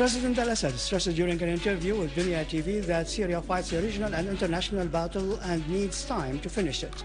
President al-Assad stressed during an interview with Ad-Dounia TV that Syria fights a regional and international battle and needs time to finish it.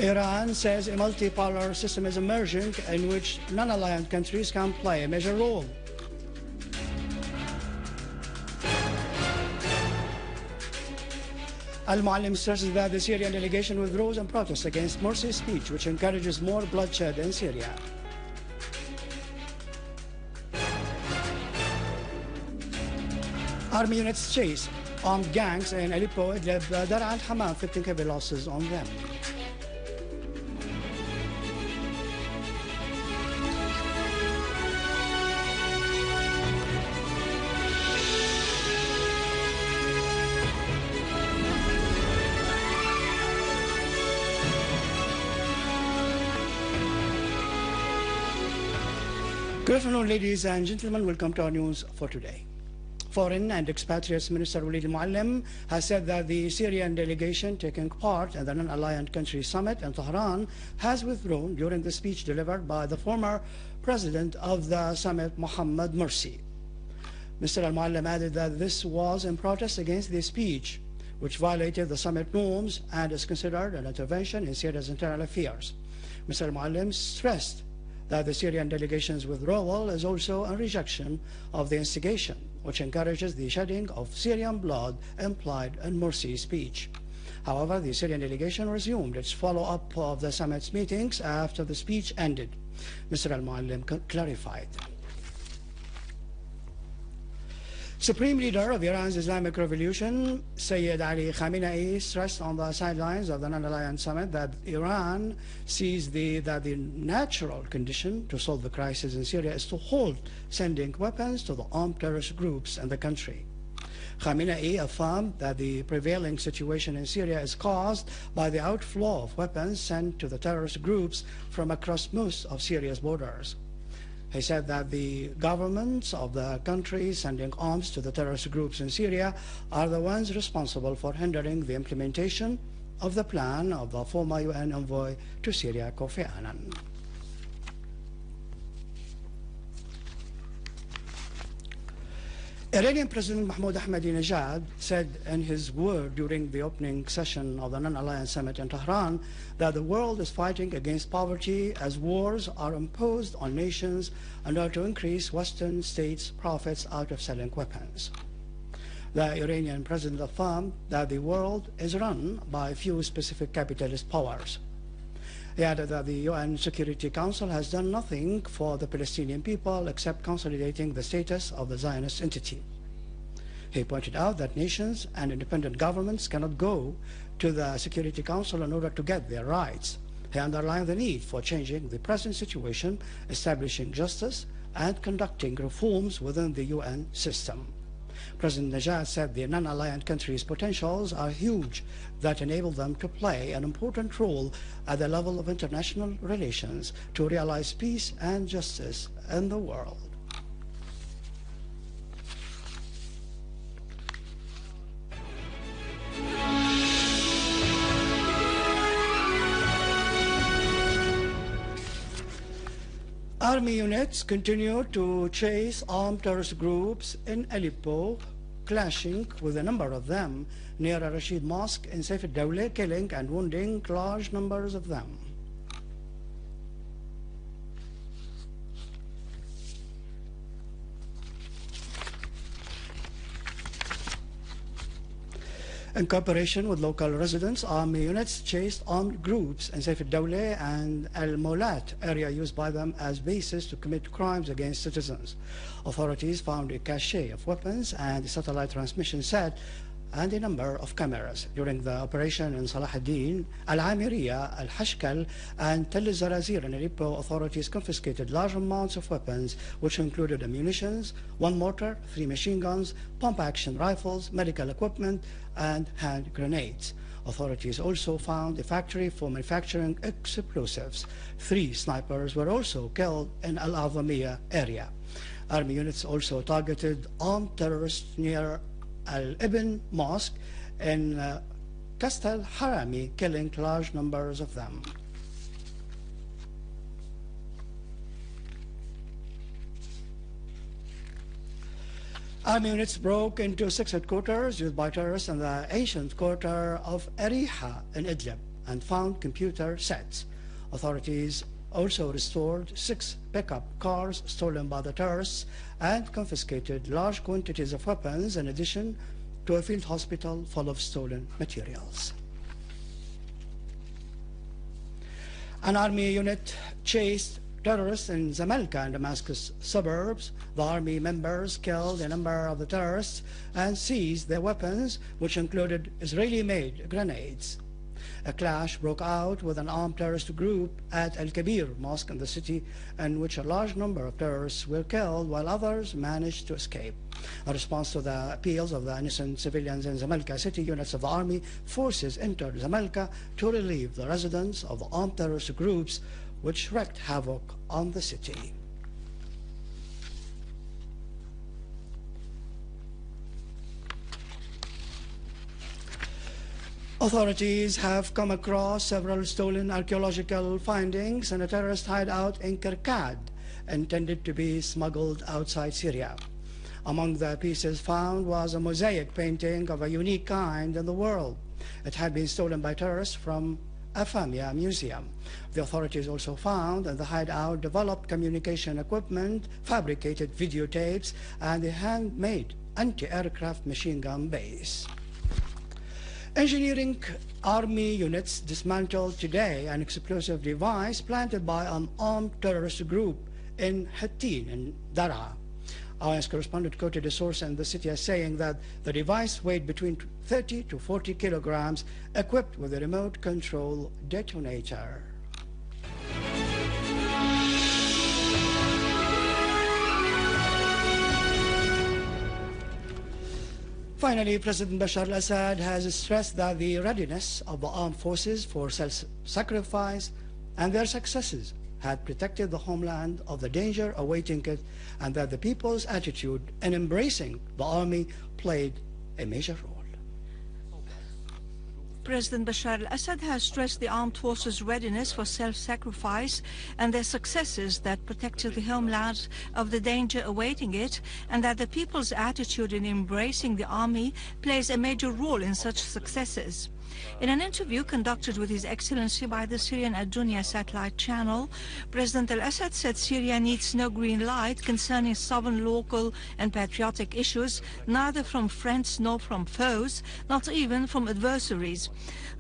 Iran says a multipolar system is emerging in which non-aligned countries can play a major role. Al-Moallem stresses that the Syrian delegation withdraws in protest against Morsi's speech, which encourages more bloodshed in Syria. Army units chase armed gangs in Aleppo, Idlib, Dar al-Hamam, inflicting heavy losses on them. Good afternoon, ladies and gentlemen. Welcome to our news for today. Foreign and Expatriates Minister Al-Moallem has said that the Syrian delegation taking part in the non-aligned country summit in Tehran has withdrawn during the speech delivered by the former president of the summit, Mohammed Morsi. Mr. Al-Moallem added that this was in protest against the speech, which violated the summit norms and is considered an intervention in Syria's internal affairs. Mr. Al-Moallem stressed that the Syrian delegation's withdrawal is also a rejection of the instigation, which encourages the shedding of Syrian blood implied in Morsi's speech. However, the Syrian delegation resumed its follow-up of the summit's meetings after the speech ended. Mr. Al-Moallem clarified. Supreme leader of Iran's Islamic Revolution, Sayyid Ali Khamenei, stressed on the sidelines of the non-aligned summit that Iran sees that the natural condition to solve the crisis in Syria is to halt sending weapons to the armed terrorist groups in the country. Khamenei affirmed that the prevailing situation in Syria is caused by the outflow of weapons sent to the terrorist groups from across most of Syria's borders. He said that the governments of the countries sending arms to the terrorist groups in Syria are the ones responsible for hindering the implementation of the plan of the former UN envoy to Syria, Kofi Annan. Iranian President Mahmoud Ahmadinejad said in his word during the opening session of the non-aligned summit in Tehran that the world is fighting against poverty as wars are imposed on nations in order to increase Western states' profits out of selling weapons. The Iranian president affirmed that the world is run by a few specific capitalist powers. He added that the UN Security Council has done nothing for the Palestinian people except consolidating the status of the Zionist entity. He pointed out that nations and independent governments cannot go to the Security Council in order to get their rights. He underlined the need for changing the present situation, establishing justice, and conducting reforms within the UN system. President Najad said the non-aligned countries' potentials are huge that enable them to play an important role at the level of international relations to realize peace and justice in the world. Army units continue to chase armed terrorist groups in Aleppo, clashing with a number of them near a Rashid mosque in Saif al-Dawla, killing and wounding large numbers of them. In cooperation with local residents, army units chased armed groups in Saif al-Dawla and al-Moallem area used by them as bases to commit crimes against citizens. Authorities found a cache of weapons and a satellite transmission set and a number of cameras. During the operation in Salah ad-Din, Al-Amiriya, Al-Hashkal, and Tel al-Zarazir in Aleppo, authorities confiscated large amounts of weapons, which included ammunitions, 1 mortar, 3 machine guns, pump-action rifles, medical equipment, and hand grenades. Authorities also found a factory for manufacturing explosives. 3 snipers were also killed in Al-Azamiya area. Army units also targeted armed terrorists near Al-Ibn Mosque in Kastel Harami, killing large numbers of them. Army units broke into 6 headquarters used by terrorists in the ancient quarter of Ariha in Idlib and found computer sets. Authorities also restored 6 pickup cars stolen by the terrorists and confiscated large quantities of weapons in addition to a field hospital full of stolen materials. An army unit chased terrorists in Zamalka and Damascus suburbs. The army members killed a number of the terrorists and seized their weapons, which included Israeli-made grenades. A clash broke out with an armed terrorist group at Al-Kabir mosque in the city, in which a large number of terrorists were killed while others managed to escape. In response to the appeals of the innocent civilians in Zamalka city, units of the army forces entered Zamalka to relieve the residents of the armed terrorist groups which wreaked havoc on the city. Authorities have come across several stolen archaeological findings in a terrorist hideout in Kirkad, intended to be smuggled outside Syria. Among the pieces found was a mosaic painting of a unique kind in the world. It had been stolen by terrorists from Afamia Museum. The authorities also found in the hideout developed communication equipment, fabricated videotapes, and a handmade anti-aircraft machine gun base. Engineering army units dismantled today an explosive device planted by an armed terrorist group in Hattin in Daraa. Our correspondent quoted a source in the city as saying that the device weighed between 30 to 40 kilograms, equipped with a remote control detonator. Finally, President Bashar al-Assad has stressed that the readiness of the armed forces for self-sacrifice and their successes had protected the homeland of the danger awaiting it, and that the people's attitude in embracing the army played a major role. President Bashar al-Assad has stressed the armed forces' readiness for self-sacrifice and their successes that protected the homeland of the danger awaiting it, and that the people's attitude in embracing the army plays a major role in such successes. In an interview conducted with His Excellency by the Syrian Ad-Dounia satellite channel, President al-Assad said Syria needs no green light concerning sovereign, local and patriotic issues, neither from friends nor from foes, not even from adversaries.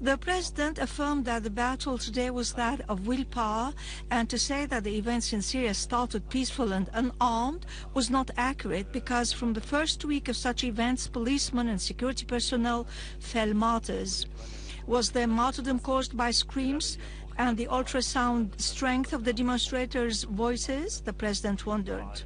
The President affirmed that the battle today was that of willpower, and to say that the events in Syria started peaceful and unarmed was not accurate, because from the first week of such events, policemen and security personnel fell martyrs. Was their martyrdom caused by screams and the ultrasound strength of the demonstrators' voices? The President wondered.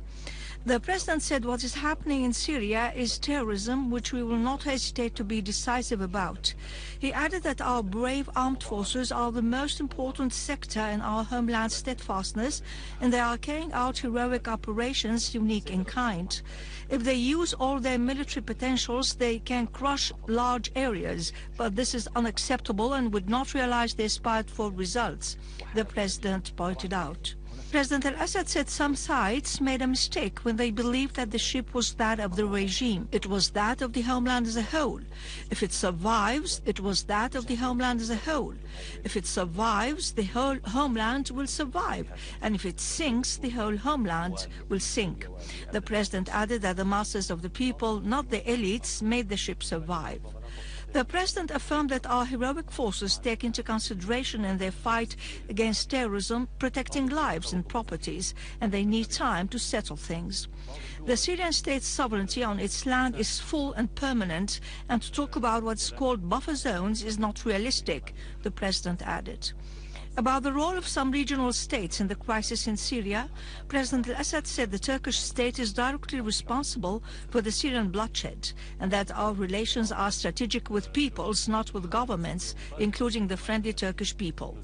The President said what is happening in Syria is terrorism, which we will not hesitate to be decisive about. He added that our brave armed forces are the most important sector in our homeland's steadfastness, and they are carrying out heroic operations unique in kind. If they use all their military potentials, they can crush large areas, but this is unacceptable and would not realize they aspired for results, the President pointed out. President al-Assad said some sides made a mistake when they believed that the ship was that of the regime. It was that of the homeland as a whole. If it survives, it was that of the homeland as a whole. If it survives, the whole homeland will survive. And if it sinks, the whole homeland will sink. The President added that the masses of the people, not the elites, made the ship survive. The President affirmed that our heroic forces take into consideration in their fight against terrorism protecting lives and properties, and they need time to settle things. The Syrian state's sovereignty on its land is full and permanent, and to talk about what's called buffer zones is not realistic, the President added. About the role of some regional states in the crisis in Syria, President al-Assad said the Turkish state is directly responsible for the Syrian bloodshed, and that our relations are strategic with peoples, not with governments, including the friendly Turkish people.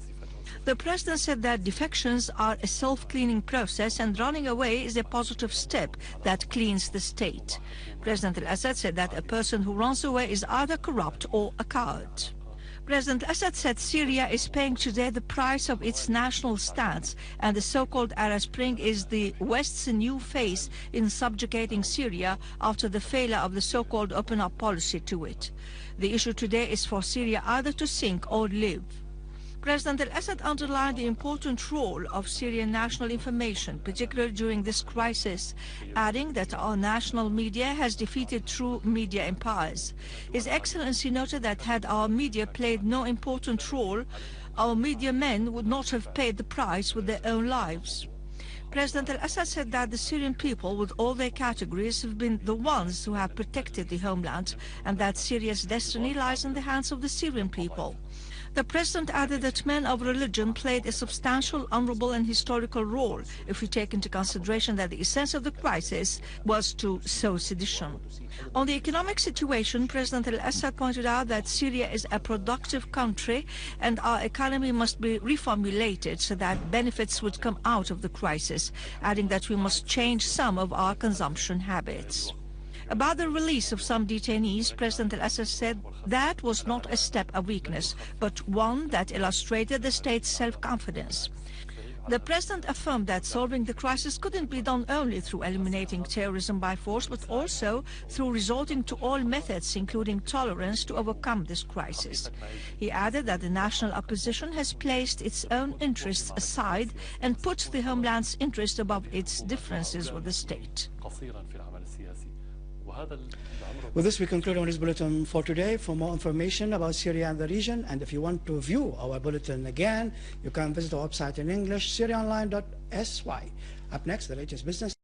The President said that defections are a self-cleaning process, and running away is a positive step that cleans the state. President al-Assad said that a person who runs away is either corrupt or a coward. President Assad said Syria is paying today the price of its national stance, and the so-called Arab Spring is the West's new phase in subjugating Syria after the failure of the so-called open-up policy to it. The issue today is for Syria either to sink or live. President al-Assad underlined the important role of Syrian national information, particularly during this crisis, adding that our national media has defeated true media empires. His Excellency noted that had our media played no important role, our media men would not have paid the price with their own lives. President al-Assad said that the Syrian people, with all their categories, have been the ones who have protected the homeland, and that Syria's destiny lies in the hands of the Syrian people. The President added that men of religion played a substantial, honorable and historical role if we take into consideration that the essence of the crisis was to sow sedition. On the economic situation, President al-Assad pointed out that Syria is a productive country and our economy must be reformulated so that benefits would come out of the crisis, adding that we must change some of our consumption habits. About the release of some detainees, President al-Assad said that was not a step of weakness, but one that illustrated the state's self-confidence. The President affirmed that solving the crisis couldn't be done only through eliminating terrorism by force, but also through resorting to all methods, including tolerance, to overcome this crisis. He added that the national opposition has placed its own interests aside and put the homeland's interest above its differences with the state. With this, we conclude our news bulletin for today. For more information about Syria and the region, and if you want to view our bulletin again, you can visit our website in English, syriaonline.sy. Up next, the latest business.